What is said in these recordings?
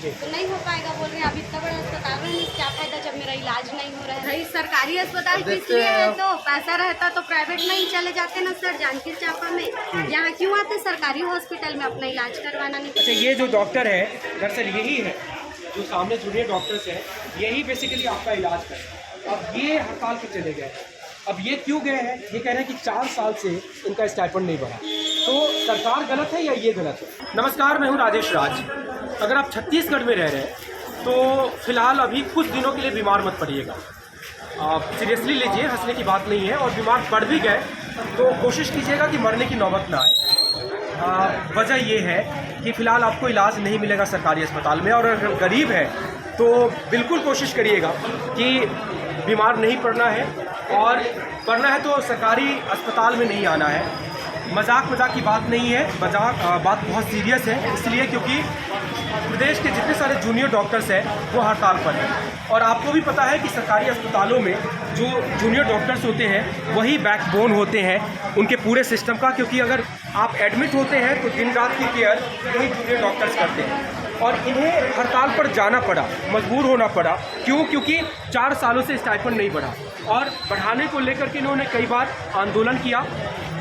तो नहीं हो पाएगा बोल रहे हैं। अब इतना बड़ा अस्पताल में क्या फायदा जब मेरा इलाज नहीं हो रहा है। भाई सरकारी अस्पताल किस लिए है? तो पैसा रहता तो प्राइवेट में ही चले जाते ना सर, जांजगीर चांपा में। यहाँ क्यों आते सरकारी हॉस्पिटल में अपना इलाज करवाना? नहीं। अच्छा, ये जो डॉक्टर है दरअसल यही है जो सामने जूनियर डॉक्टर्स हैं, यही बेसिकली आपका इलाज करते हैं। अब ये हड़ताल पे चले गए। अब ये क्यों गए हैं? ये कह रहे हैं कि 4 साल से इनका स्टाइपेंड नहीं बढ़ा। तो सरकार गलत है या ये गलत है? नमस्कार, मैं हूँ राजेश राज। अगर आप छत्तीसगढ़ में रह रहे हैं तो फिलहाल अभी कुछ दिनों के लिए बीमार मत पड़िएगा। आप सीरियसली लीजिए, हंसने की बात नहीं है। और बीमार पड़ भी गए तो कोशिश कीजिएगा कि मरने की नौबत ना आए। वजह ये है कि फ़िलहाल आपको इलाज नहीं मिलेगा सरकारी अस्पताल में, और अगर गरीब है तो बिल्कुल कोशिश करिएगा कि बीमार नहीं पड़ना है, और पड़ना है तो सरकारी अस्पताल में नहीं आना है। मजाक की बात नहीं है, बात बहुत सीरियस है। इसलिए क्योंकि प्रदेश के जितने सारे जूनियर डॉक्टर्स हैं वो हड़ताल पर हैं, और आपको भी पता है कि सरकारी अस्पतालों में जो जूनियर डॉक्टर्स होते हैं वही बैकबोन होते हैं उनके पूरे सिस्टम का। क्योंकि अगर आप एडमिट होते हैं तो दिन रात की केयर यही जूनियर डॉक्टर्स करते हैं, और इन्हें हड़ताल पर जाना पड़ा, मजबूर होना पड़ा। क्यों? क्योंकि 4 सालों से स्टाइपेंड नहीं बढ़ा, और बढ़ाने को लेकर के इन्होंने कई बार आंदोलन किया।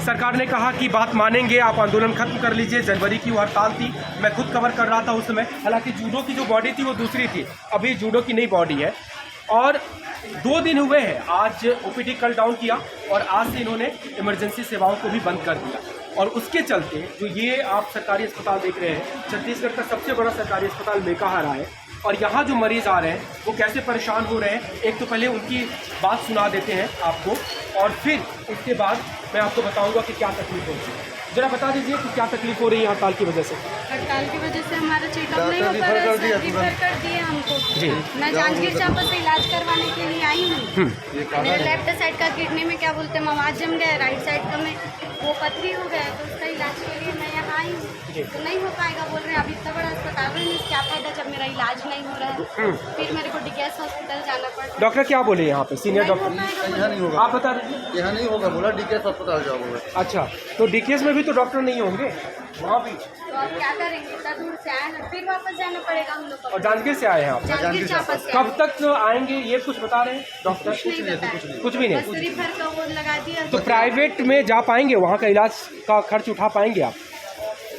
सरकार ने कहा कि बात मानेंगे, आप आंदोलन खत्म कर लीजिए। जनवरी की वो हड़ताल थी, मैं खुद कवर कर रहा था उस समय। हालांकि जूडो की जो बॉडी थी वो दूसरी थी, अभी जूडो की नई बॉडी है। और 2 दिन हुए हैं, आज ओपीडी कल डाउन किया, और आज से इन्होंने इमरजेंसी सेवाओं को भी बंद कर दिया। और उसके चलते जो ये आप सरकारी अस्पताल देख रहे हैं, छत्तीसगढ़ का सबसे बड़ा सरकारी अस्पताल मेकाहारा है, और यहाँ जो मरीज़ आ रहे हैं वो कैसे परेशान हो रहे हैं, एक तो पहले उनकी बात सुना देते हैं आपको, और फिर उसके बाद मैं आपको बताऊंगा कि क्या तकलीफ हो रही है। जरा बता दीजिए कि क्या तकलीफ हो रही है हड़ताल की वजह से। हड़ताल की वजह से हमारा चेकअप नहीं हो पा रहा है, रिफर कर दिए हमको जी। मैं जांजगीर चांपा से इलाज करवाने के लिए आई हूँ। मेरे लेफ्ट साइड का किडनी में क्या बोलते हैं मवाद जम गया, राइट साइड का में वो पथरी हो गया, तो उसका इलाज के लिए मैं यहाँ आई हूँ। तो नहीं हो पाएगा बोल रहे हैं। अब इतना बड़ा अस्पताल में क्या फायदा जब मेरा इलाज नहीं हो रहा है। फिर मेरे को डीकेएस हॉस्पिटल जाना पड़ रहा है। डॉक्टर क्या बोले यहाँ पे? सीनियर डॉक्टर यहाँ नहीं होगा, आप बता दीजिए। यहाँ नहीं होगा, बोला डीकेएस अस्पताल जाओ बोला। अच्छा, तो डीकेएस में भी तो डॉक्टर नहीं होंगे वहाँ भी, तो अब क्या करेंगे? इतना दूर से आए हैं, फिर वापस जाना पड़ेगा हम लोग को। और जांजगीर से आए हैं आप? जांजगीर चांपा से। कब तक आएंगे ये कुछ बता रहे हैं डॉक्टर? कुछ भी नहीं। बस रिफर का वो लगा दिया। तो प्राइवेट में जा पाएंगे? वहाँ का इलाज का खर्च उठा पाएंगे आप?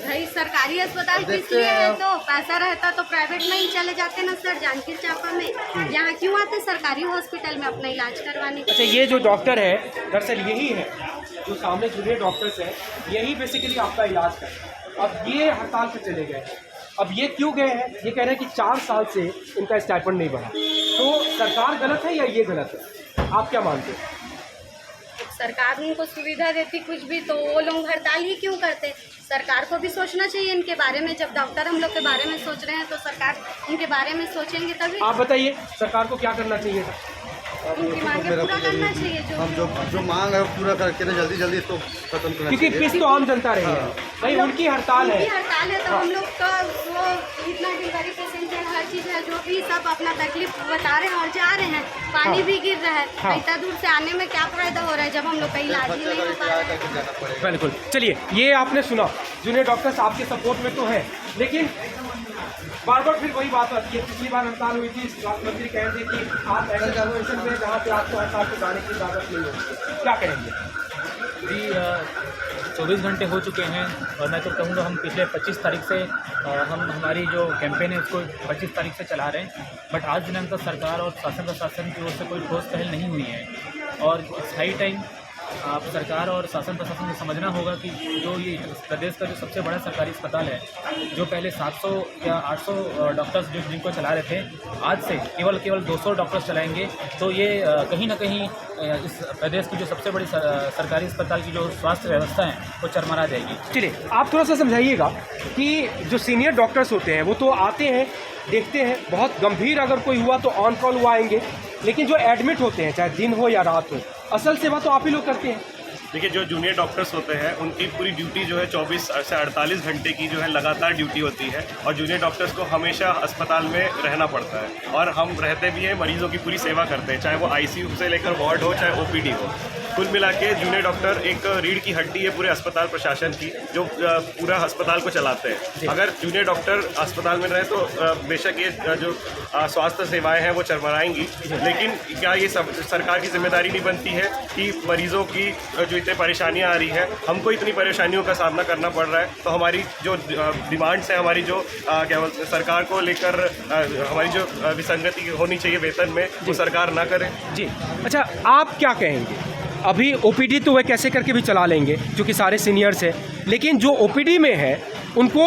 भाई सरकारी अस्पताल किस लिए है? तो पैसा रहता तो प्राइवेट में ही चले जाते ना सर, जांजगीर चांपा में। यहाँ क्यों आते सरकारी हॉस्पिटल में अपना इलाज करवाने? अच्छा, ये जो डॉक्टर है दरअसल यही है जो सामने जूनियर डॉक्टर्स हैं, यही बेसिकली आपका इलाज करते हैं। अब ये हड़ताल पे चले गए। अब ये क्यों गए हैं? ये कह रहे हैं कि 4 साल से इनका स्टाइपेंड नहीं बढ़ा। तो सरकार गलत है या ये गलत है? आप क्या मानते हैं? सरकार उनको सुविधा देती कुछ भी, तो वो लोग हड़ताल ही क्यों करते? सरकार को भी सोचना चाहिए इनके बारे में। जब डॉक्टर हम लोग के बारे में सोच रहे हैं तो सरकार उनके बारे में सोचेंगे तभी। आप बताइए सरकार को क्या करना चाहिए था? उनकी मांगे पूरा करना चाहिए। हम जो मांग है वो पूरा करके ना जल्दी इसको खत्म करना क्योंकि चाहिए। पिस तो आम जनता रही है भाई, उनकी हड़ताल है। उनकी हड़ताल है तो हम लोग का वो इतना डिलीवरी पेशेंट है, हर चीज़ है, जो भी सब अपना तकलीफ बता रहे हैं और जा रहे हैं। पानी भी गिर रहा है। हाँ। इतना दूर से आने में क्या फायदा हो रहा है जब हम लोग का इलाज ही नहीं हो पा रहा है। बिल्कुल। चलिए, ये आपने सुना, जूनियर डॉक्टर्स आपके सपोर्ट में तो है, लेकिन बार बार फिर वही बात आती है। पिछली बार हड़ताल हुई थी, स्वास्थ्य मंत्री कह रहे थे कि आप ऐसे सिचुएशन में जहाँ पे आपको हड़ताल पे जाने की इजाज़त नहीं होती, क्या करेंगे? जी 24 घंटे हो चुके हैं, और मैं तो कहूँगा हम पिछले 25 तारीख से हम हमारी जो कैंपेन है उसको 25 तारीख से चला रहे हैं। बट आज दिनांक तक सरकार और शासन प्रशासन की ओर से कोई ठोस पहल नहीं हुई है, और इट्स हाई टाइम आप सरकार और शासन प्रशासन को समझना होगा कि जो ये प्रदेश का जो सबसे बड़ा सरकारी अस्पताल है, जो पहले 700 या 800 डॉक्टर्स जिनको चला रहे थे, आज से केवल 200 डॉक्टर्स चलाएंगे। तो ये कहीं ना कहीं इस प्रदेश की जो सबसे बड़ी सरकारी अस्पताल की जो स्वास्थ्य व्यवस्था है वो चरमरा जाएगी। चलिए, आप थोड़ा सा समझाइएगा कि जो सीनियर डॉक्टर्स होते हैं वो तो आते हैं, देखते हैं, बहुत गंभीर अगर कोई हुआ तो ऑन कॉल वो आएंगे, लेकिन जो एडमिट होते हैं चाहे दिन हो या रात हो, असल सेवा तो आप ही लोग करते हैं। देखिए, जो जूनियर डॉक्टर्स होते हैं उनकी पूरी ड्यूटी जो है 24 से 48 घंटे की जो है लगातार ड्यूटी होती है, और जूनियर डॉक्टर्स को हमेशा अस्पताल में रहना पड़ता है, और हम रहते भी हैं, मरीजों की पूरी सेवा करते हैं, चाहे वो ICU से लेकर वार्ड हो, चाहे OPD हो। कुल मिला के जूनियर डॉक्टर एक रीढ़ की हड्डी है पूरे अस्पताल प्रशासन की, जो पूरा अस्पताल को चलाते हैं। अगर जूनियर डॉक्टर अस्पताल में रहे तो बेशक ये जो स्वास्थ्य सेवाएं हैं वो चरमराएंगी, लेकिन क्या ये सरकार की जिम्मेदारी नहीं बनती है कि मरीजों की जो इतनी परेशानियां आ रही है, हमको इतनी परेशानियों का सामना करना पड़ रहा है, तो हमारी जो डिमांड्स हैं, हमारी जो क्या बोलते हैं सरकार को लेकर हमारी जो विसंगति होनी चाहिए वेतन में, वो सरकार ना करे। जी, अच्छा, आप क्या कहेंगे? अभी OPD तो वह कैसे करके भी चला लेंगे क्योंकि सारे सीनियर्स हैं, लेकिन जो OPD में है उनको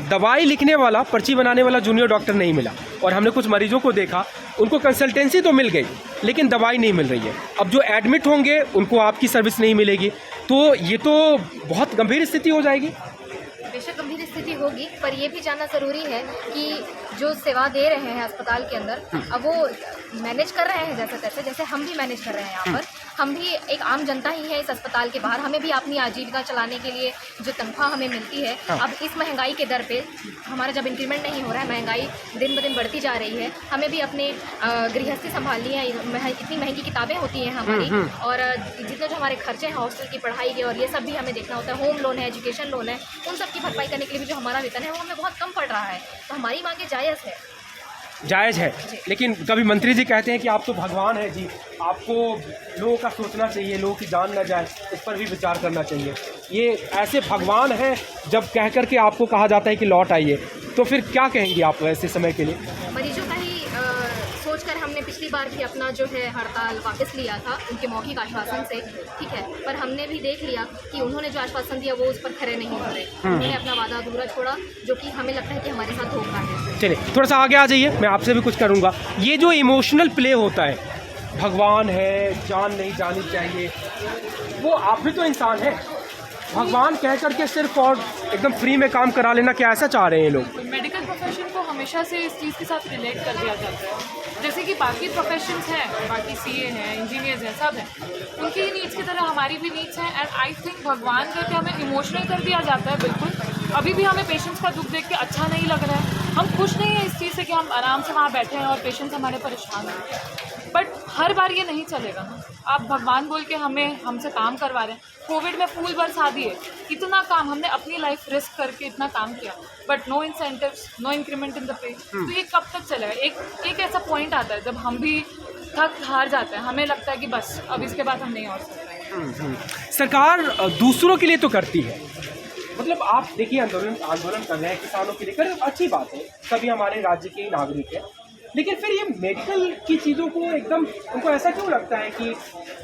दवाई लिखने वाला, पर्ची बनाने वाला जूनियर डॉक्टर नहीं मिला, और हमने कुछ मरीजों को देखा, उनको कंसल्टेंसी तो मिल गई लेकिन दवाई नहीं मिल रही है। अब जो एडमिट होंगे उनको आपकी सर्विस नहीं मिलेगी, तो ये तो बहुत गंभीर स्थिति हो जाएगी। बेशक गंभीर स्थिति होगी, पर यह भी जानना ज़रूरी है कि जो सेवा दे रहे हैं अस्पताल के अंदर, अब वो मैनेज कर रहे हैं जैसे हम भी मैनेज कर रहे हैं यहाँ पर। हम भी एक आम जनता ही है इस अस्पताल के बाहर, हमें भी अपनी आजीविका चलाने के लिए जो तनख्वाह हमें मिलती है, अब इस महंगाई के दर पे हमारा जब इंक्रीमेंट नहीं हो रहा है, महंगाई दिन ब दिन बढ़ती जा रही है, हमें भी अपने गृहस्थी संभालनी है, इतनी महंगी किताबें होती हैं हमारी, और जितने जो हमारे खर्चे हैं हॉस्टल की पढ़ाई के, और ये सब भी हमें देखना होता है, होम लोन है, एजुकेशन लोन है, उन सब की भरपाई करने के लिए भी जो हमारा वेतन है वो हमें बहुत कम पड़ रहा है। तो हमारी मांगे जायज़ है, लेकिन कभी मंत्री जी कहते हैं कि आप तो भगवान हैं जी, आपको लोगों का सोचना चाहिए, लोगों की जान न जाए, इस पर भी विचार करना चाहिए। ये ऐसे भगवान हैं जब कह कर के आपको कहा जाता है कि लौट आइए, तो फिर क्या कहेंगी आप ऐसे समय के लिए? मरीजों का ही सोचकर हमने पिछली बार भी अपना जो है हड़ताल वापस लिया था उनके मौखिक आश्वासन से, ठीक है, पर हमने भी देख लिया कि उन्होंने जो आश्वासन दिया वो उस पर खरे नहीं हो रहे, उन्होंने अपना वादा अधूरा छोड़ा, जो कि हमें लगता है कि हमारे साथ धोखा है। चलिए थोड़ा सा आगे आ जाइए, मैं आपसे भी कुछ करूँगा। ये जो इमोशनल प्ले होता है, भगवान है, जान नहीं जानी चाहिए, वो आप भी तो इंसान है, भगवान कह करके सिर्फ और एकदम फ्री में काम करा लेना, क्या ऐसा चाह रहे हैं लोग? मेडिकल प्रोफेशन को हमेशा से इस चीज़ के साथ रिलेट कर दिया जाता है, जैसे कि बाकी प्रोफेशंस हैं, बाकी CA हैं, इंजीनियर्स हैं, सब हैं, उनकी ही नीड्स की तरह हमारी भी नीड्स हैं, एंड आई थिंक भगवान करके हमें इमोशनल कर दिया जाता है। बिल्कुल, अभी भी हमें पेशेंट्स का दुख देख के अच्छा नहीं लग रहा है, हम खुश नहीं हैं इस चीज़ से कि हम आराम से वहाँ बैठे हैं और पेशेंट्स हमारे परेशान हैं, बट हर बार ये नहीं चलेगा ना। आप भगवान बोल के हमसे काम करवा रहे हैं, कोविड में फूल बरसा दिए, इतना काम हमने अपनी लाइफ रिस्क करके इतना काम किया, but no incentives, no increment in the pay, तो ये कब तक चलेगा? एक ऐसा पॉइंट आता है जब हम भी थक हार जाते हैं, हमें लगता है कि बस अब इसके बाद हम नहीं और सकते। सरकार दूसरों के लिए तो करती है, मतलब आप देखिए आंदोलन कर रहे हैं किसानों के लिए, कर अच्छी बात है, सभी हमारे राज्य के नागरिक हैं, लेकिन फिर ये मेडिकल की चीज़ों को एकदम उनको ऐसा क्यों लगता है कि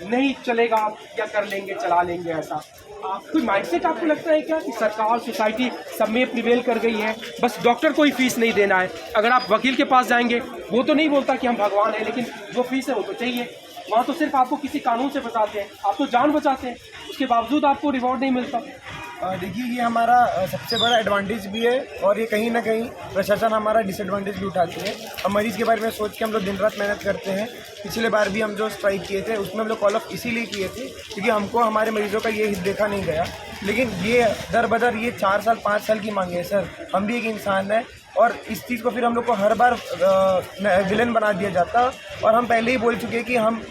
नहीं चलेगा, क्या कर लेंगे, चला लेंगे, ऐसा कोई माइंडसेट आपको लगता है क्या कि सरकार, सोसाइटी सब में प्रिवेल कर गई है, बस डॉक्टर को ही फीस नहीं देना है? अगर आप वकील के पास जाएंगे वो तो नहीं बोलता कि हम भगवान हैं, लेकिन जो फीस है वो तो चाहिए, वहाँ तो सिर्फ आपको किसी कानून से बचाते हैं, आप तो जान बचाते हैं, उसके बावजूद आपको रिवॉर्ड नहीं मिलता। देखिए, ये हमारा सबसे बड़ा एडवांटेज भी है, और ये कहीं ना कहीं प्रशासन हमारा डिसएडवांटेज भी उठाती है। हम मरीज़ के बारे में सोच के हम लोग दिन रात मेहनत करते हैं। पिछले बार भी हम जो स्ट्राइक किए थे उसमें हम लोग कॉल ऑफ इसीलिए किए थे क्योंकि हमको हमारे मरीजों का ये हित देखा नहीं गया, लेकिन ये दर बदर ये 4 साल 5 साल की मांगे है सर। हम भी एक इंसान है, और इस चीज़ को फिर हम लोग को हर बार विलन बना दिया जाता, और हम पहले ही बोल चुके हैं कि हम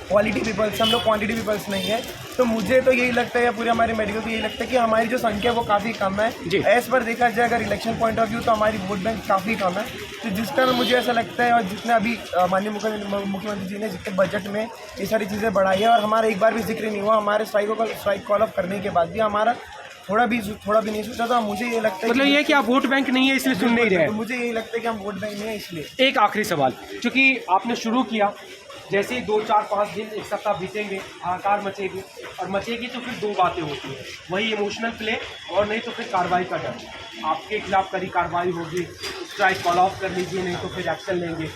क्वालिटी पीपल्स, हम लोग क्वांटिटी पीपल्स नहीं है। तो मुझे तो यही लगता है, या पूरे हमारे मेडिकल को यही लगता है कि हमारी जो संख्या वो काफ़ी कम है। एज पर देखा जाए अगर इलेक्शन पॉइंट ऑफ व्यू तो हमारी वोट बैंक काफ़ी कम है, तो जिस कारण मुझे ऐसा लगता है, और जितने अभी माननीय मुख्यमंत्री जी ने जितने बजट में ये सारी चीज़ें बढ़ाई है, और हमारा एक बार भी जिक्र नहीं हुआ हमारे स्ट्राइक कॉल ऑफ करने के बाद भी हमारा थोड़ा भी नहीं सोचा था। मुझे ये लगता है मतलब ये कि आप वोट बैंक नहीं है इसलिए सुन नहीं रहे, तो मुझे यही लगता है कि हम वोट बैंक नहीं है इसलिए। एक आखिरी सवाल, क्योंकि आपने शुरू किया, जैसे ही 2, 4, 5 दिन, एक सप्ताह बीतेंगे, हाहाकार मचेगी, और मचेगी तो फिर 2 बातें होती हैं, वही इमोशनल प्ले, और नहीं तो फिर कार्रवाई का डर। आपके खिलाफ कड़ी कार्रवाई होगी, स्ट्राइक कॉल ऑफ कर लीजिए, नहीं तो फिर एक्शन लेंगे।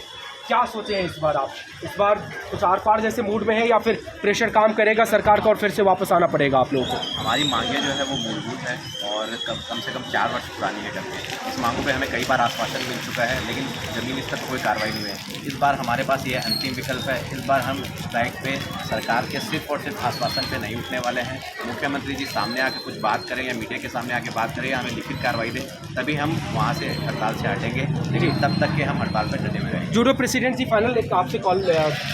क्या सोचे हैं इस बार आप? इस बार कुछ आर पार जैसे मूड में है या फिर प्रेशर काम करेगा सरकार का और फिर से वापस आना पड़ेगा आप लोगों को? हमारी मांगें जो है वो मूलभूत है और कम से कम 4 वर्ष पुरानी है करके। इस मांगों पे हमें कई बार आश्वासन मिल चुका है, लेकिन ज़मीनी स्तर पर कोई कार्रवाई नहीं हुई। इस बार हमारे पास ये अंतिम विकल्प है। इस बार हम स्ट्राइक पे सरकार के सिर्फ और सिर्फ आश्वासन पे नहीं उठने वाले हैं। मुख्यमंत्री जी सामने आके कुछ बात करें या मीडिया के सामने आके बात करें या हमें लिखित कार्रवाई दें, तभी हम वहाँ से हड़ताल से हटेंगे, लेकिन तब तक के हम हड़ताल पर डटे हुए रहेंगे। जूडो प्रेसिडेंट जी, फाइनल एक आपसे कॉल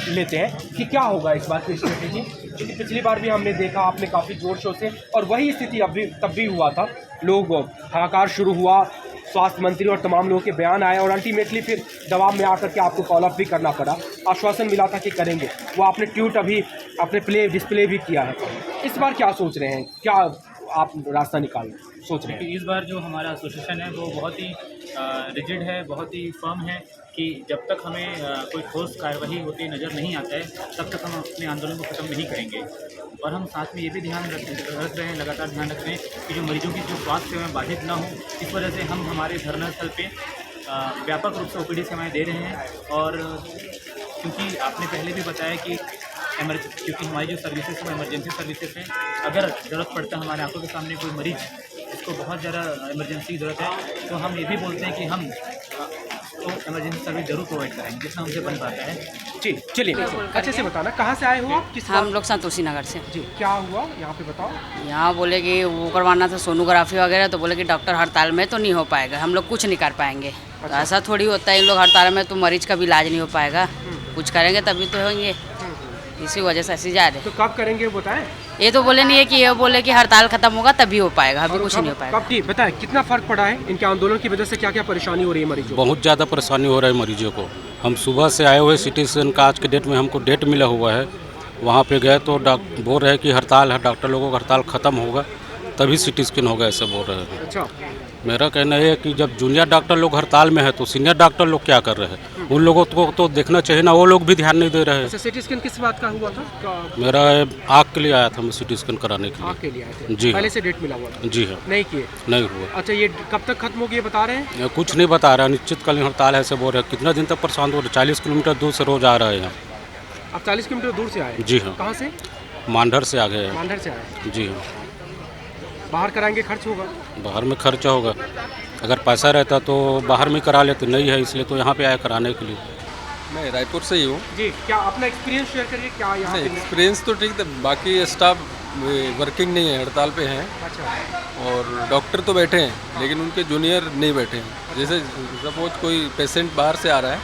लेते हैं कि क्या होगा इस बार की स्ट्रेटेजी, क्योंकि पिछली बार भी हमने देखा आपने काफ़ी जोर शोर से, और वही स्थिति तब भी हुआ था। लोग हाहाकार शुरू हुआ, स्वास्थ्य मंत्री और तमाम लोगों के बयान आए और अल्टीमेटली फिर दबाव में आकर के आपको कॉल ऑफ भी करना पड़ा। आश्वासन मिला था कि करेंगे, वो आपने ट्वीट अभी अपने डिस्प्ले भी किया है। इस बार क्या सोच रहे हैं, क्या आप रास्ता निकाल सोच रहे हैं? इस बार जो हमारा एसोसिएशन है वो बहुत ही रिजिड है, बहुत ही फर्म है कि जब तक हमें कोई ठोस कार्रवाई होती नज़र नहीं आता है तब तक हम अपने आंदोलन को ख़त्म नहीं करेंगे। और हम साथ में ये भी ध्यान रख रहे हैं, लगातार ध्यान रख रहे हैं कि जो मरीजों की जो स्वास्थ्य सेवाएं बाधित ना हो। इस वजह से हम हमारे धरना स्थल पे व्यापक रूप से ओपीडी सेवाएं दे रहे हैं। और क्योंकि आपने पहले भी बताया कि क्योंकि हमारी जो सर्विसेज है वो इमरजेंसी सर्विसेज हैं, अगर ज़रूरत पड़ता है हमारे आंखों के सामने कोई मरीज़ जिसको बहुत ज़्यादा इमरजेंसी की ज़रूरत है, तो हम ये भी बोलते हैं कि हम तो इमरजेंसी सर्विस जरूर प्रोवाइड करेंगे जितना हमसे बन पाता है। जी चलिए, अच्छे से बताना कहाँ से आए हो आप? किस हम लोग संतोषी नगर से। जी, क्या हुआ यहाँ पे बताओ? यहाँ बोले कि वो करवाना था सोनोग्राफी वगैरह, तो बोले कि डॉक्टर हड़ताल में तो नहीं हो पाएगा, हम लोग कुछ नहीं कर पाएंगे। तो ऐसा थोड़ी होता है, इन लोग हड़ताल में तो मरीज का भी इलाज नहीं हो पाएगा, कुछ करेंगे तभी तो होंगे, इसी वजह से ऐसे जा रहे। तो कब करेंगे बताएं? ये तो बोले नहीं है कि ये बोले कि हड़ताल खत्म होगा तभी हो पाएगा, अभी कुछ नहीं हो पाएगा। कब? ठीक बताएं, कितना फर्क पड़ा है इनके आंदोलन की वजह से, क्या क्या परेशानी हो रही है मरीजों? बहुत ज़्यादा परेशानी हो रहा है मरीजों को। हम सुबह से आए हुए सिटीजन का आज के डेट में हमको डेट मिला हुआ है, वहाँ पे गए तो बोल रहे हैं कि हड़ताल है, डॉक्टर लोगों का हड़ताल ख़त्म होगा तभी सिटी स्कैन होगा, ऐसे बोल रहे हैं। अच्छा, मेरा कहना है कि जब जूनियर डॉक्टर लोग हड़ताल में है तो सीनियर डॉक्टर लोग क्या कर रहे हैं? उन लोगों को तो देखना चाहिए ना, वो लोग भी ध्यान नहीं दे रहे हैं। अच्छा, सिटी स्कैन किस बात का हुआ था? मेरा आँख के लिए आया था, मैं सिटी स्कैन कराने के लिए। आँख के लिए आए थे? जी, पहले से डेट मिला हुआ था? जी हाँ। नहीं किए? नहीं हुआ। अच्छा, ये कब तक खत्म होगी ये बता रहे हैं? कुछ नहीं बता रहा, निश्चितकालीन हड़ताल है ऐसे बोल रहे हैं। कितना दिन तक परेशान हो रहे? 40 किलोमीटर दूर से रोज आ रहे हैं। आप 40 किलोमीटर दूर से आए? जी हाँ। कहाँ से? मांडर से आ गए हैं। मांडर से आए? जी हाँ। बाहर कराएंगे, खर्च होगा? बाहर में खर्चा होगा, अगर पैसा रहता तो बाहर में करा लेते, नहीं है इसलिए तो यहाँ पे आया कराने के लिए। मैं रायपुर से ही हूँ। जी, क्या अपना एक्सपीरियंस शेयर करिए, क्या यहाँ एक्सपीरियंस तो ठीक था, बाकी स्टाफ वर्किंग नहीं है, हड़ताल पे हैं। अच्छा। और डॉक्टर तो बैठे हैं लेकिन उनके जूनियर नहीं बैठे हैं। जैसे सपोज कोई पेशेंट बाहर से आ रहा है,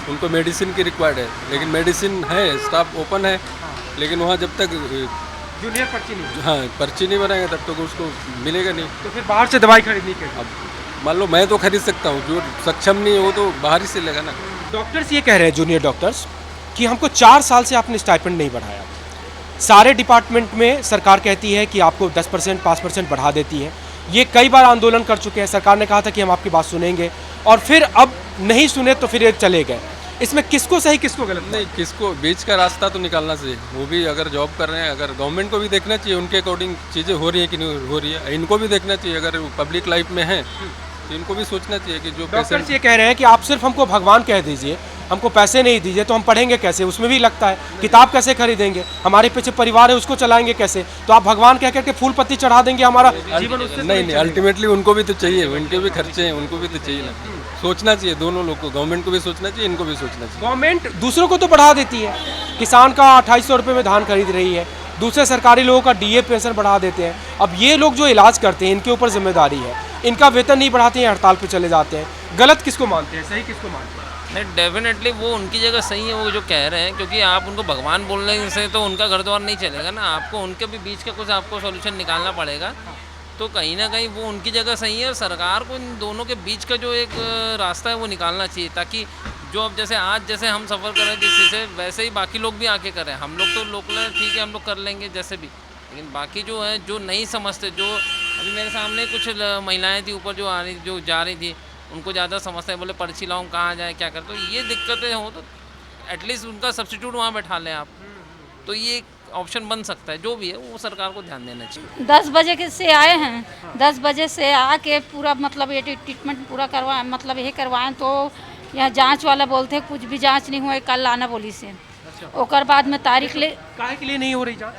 उनको मेडिसिन की रिक्वायर्ड है, लेकिन मेडिसिन है, स्टाफ ओपन है, लेकिन वहाँ जब तक जूनियर पर्ची नहीं, हाँ पर्ची नहीं बनाएंगे तब तक उसको मिलेगा नहीं। तो फिर बाहर से दवाई खरीदनी चाहिए। अब मान लो मैं तो खरीद सकता हूँ, जो सक्षम नहीं है वो तो बाहर ही से लेगा ना। डॉक्टर्स ये कह रहे हैं, जूनियर डॉक्टर्स, कि हमको 4 साल से आपने स्टाइपेंड नहीं बढ़ाया। सारे डिपार्टमेंट में सरकार कहती है कि आपको 10% 5% बढ़ा देती है। ये कई बार आंदोलन कर चुके हैं, सरकार ने कहा था कि हम आपकी बात सुनेंगे, और फिर अब नहीं सुने तो फिर ये चले गए। इसमें किसको सही किसको गलत? नहीं, किसको बीच का रास्ता तो निकालना चाहिए। वो भी अगर जॉब कर रहे हैं, अगर गवर्नमेंट को भी देखना चाहिए उनके अकॉर्डिंग चीज़ें हो रही है कि नहीं हो रही है, इनको भी देखना चाहिए। अगर पब्लिक लाइफ में है तो इनको भी सोचना चाहिए कि जो डॉक्टर्स ये कह रहे हैं कि आप सिर्फ हमको भगवान कह दीजिए, हमको पैसे नहीं दीजिए तो हम पढ़ेंगे कैसे? उसमें भी लगता है, किताब कैसे खरीदेंगे? हमारे पीछे परिवार है, उसको चलाएंगे कैसे? तो आप भगवान कह करके फूल पत्ती चढ़ा देंगे, हमारा जीवन उससे नहीं, अल्टीमेटली उनको भी तो चाहिए, उनके भी खर्चे हैं, उनको भी तो चाहिए ना। सोचना चाहिए दोनों लोग को, गवर्नमेंट को भी सोचना चाहिए, इनको भी सोचना चाहिए। गवर्नमेंट दूसरों को तो बढ़ा देती है, किसान का 2800 रुपये में धान खरीद रही है, दूसरे सरकारी लोगों का DA पेंशन बढ़ा देते हैं। अब ये लोग जो इलाज करते हैं इनके ऊपर जिम्मेदारी है, इनका वेतन नहीं बढ़ाते हैं, हड़ताल पे चले जाते हैं। गलत किसको मानते हैं, सही किसको मानते हैं? नहीं, डेफिनेटली वो उनकी जगह सही है वो जो कह रहे हैं, क्योंकि आप उनको भगवान बोलने से तो उनका घर द्वार नहीं चलेगा ना। आपको उनके भी बीच का कुछ आपको सॉल्यूशन निकालना पड़ेगा। तो कहीं ना कहीं वो उनकी जगह सही है, और सरकार को इन दोनों के बीच का जो एक रास्ता है वो निकालना चाहिए, ताकि जो अब जैसे आज जैसे हम सफ़र कर रहे हैं जिस से, वैसे ही बाकी लोग भी आके करें। हम लोग तो लोकल हैं, ठीक है, हम लोग कर लेंगे जैसे भी, लेकिन बाकी जो है जो नहीं समझते, जो अभी मेरे सामने कुछ महिलाएं थी ऊपर जो आ रही जो जा रही थी, उनको ज़्यादा समझते हैं, बोले पर्ची लाऊं, कहाँ जाए, क्या करें। तो ये दिक्कतें हो तो एटलीस्ट उनका सब्स्टिट्यूट वहाँ बैठा लें आप, तो ये ऑप्शन बन सकता है। जो भी है वो सरकार को ध्यान देना चाहिए। 10 बजे से आए हैं, 10 बजे से आके पूरा मतलब ये ट्रीटमेंट पूरा करवाएं, मतलब ये करवाएं तो यहाँ जांच वाला बोलते कुछ भी जांच नहीं हुआ, कल आना बोली से। ओकर बाद में तारीख ले काहे के लिए नहीं हो रही जांच?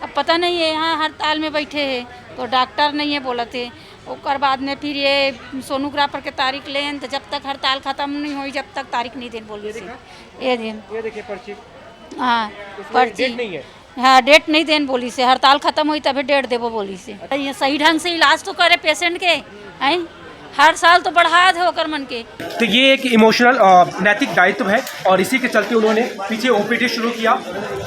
अब पता नहीं है, यहाँ हड़ताल में बैठे हैं तो डॉक्टर नहीं है बोला थे। ओकर बाद में फिर ये सोनोग्राफर के तारीख लें तो जब तक हड़ताल ख़त्म नहीं हुई जब तक तारीख नहीं देन बोली से। ये देखिए पर्ची। हाँ पर्ची डेट नहीं है। हाँ डेट नहीं देन बोली से, हड़ताल ख़त्म हुई तभी डेट देवो बोली से। ये सही ढंग से इलाज तो करे पेशेंट के, हैं हर साल तो बढ़ा दे होकर मन के। तो ये एक इमोशनल नैतिक दायित्व है और इसी के चलते उन्होंने पीछे ओपीडी शुरू किया।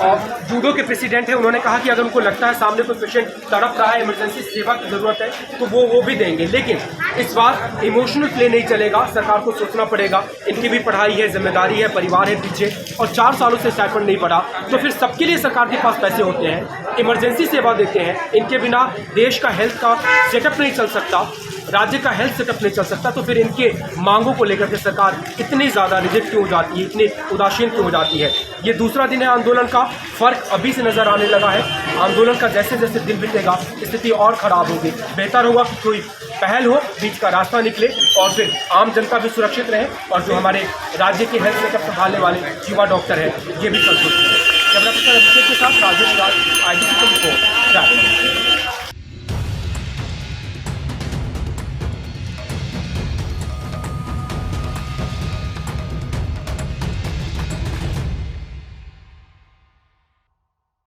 और जूडो के प्रेसिडेंट है, उन्होंने कहा कि अगर उनको लगता है सामने कोई पेशेंट तड़प रहा है, इमरजेंसी सेवा की ज़रूरत है तो वो भी देंगे। लेकिन इस बार इमोशनल प्ले नहीं चलेगा, सरकार को सोचना पड़ेगा। इनकी भी पढ़ाई है, जिम्मेदारी है, परिवार है पीछे, और 4 सालों से स्टाइपेंड नहीं बढ़ा तो फिर सबके लिए सरकार के पास पैसे होते हैं, इमरजेंसी सेवा देते हैं। इनके बिना देश का हेल्थ का सेटअप नहीं चल सकता, राज्य का हेल्थ सेटअप नहीं चल सकता। तो फिर इनके मांगों को लेकर के सरकार इतनी ज़्यादा रिजिड क्यों हो जाती है, इतनी उदासीन क्यों हो जाती है? ये दूसरा दिन है आंदोलन का। फ़र्क अभी से नज़र आने लगा है। आंदोलन का जैसे जैसे दिन बीतेगा स्थिति और ख़राब होगी। बेहतर होगा कि कोई पहल हो, बीच का रास्ता निकले और फिर आम जनता भी सुरक्षित रहे और जो हमारे राज्य के हेल्थ सेटअप संभालने वाले युवा डॉक्टर हैं ये भी संतुष्ट हैं। कैमरा पर्सन अभिषेक के साथ राजेश राज, IDC को रिपोर्ट।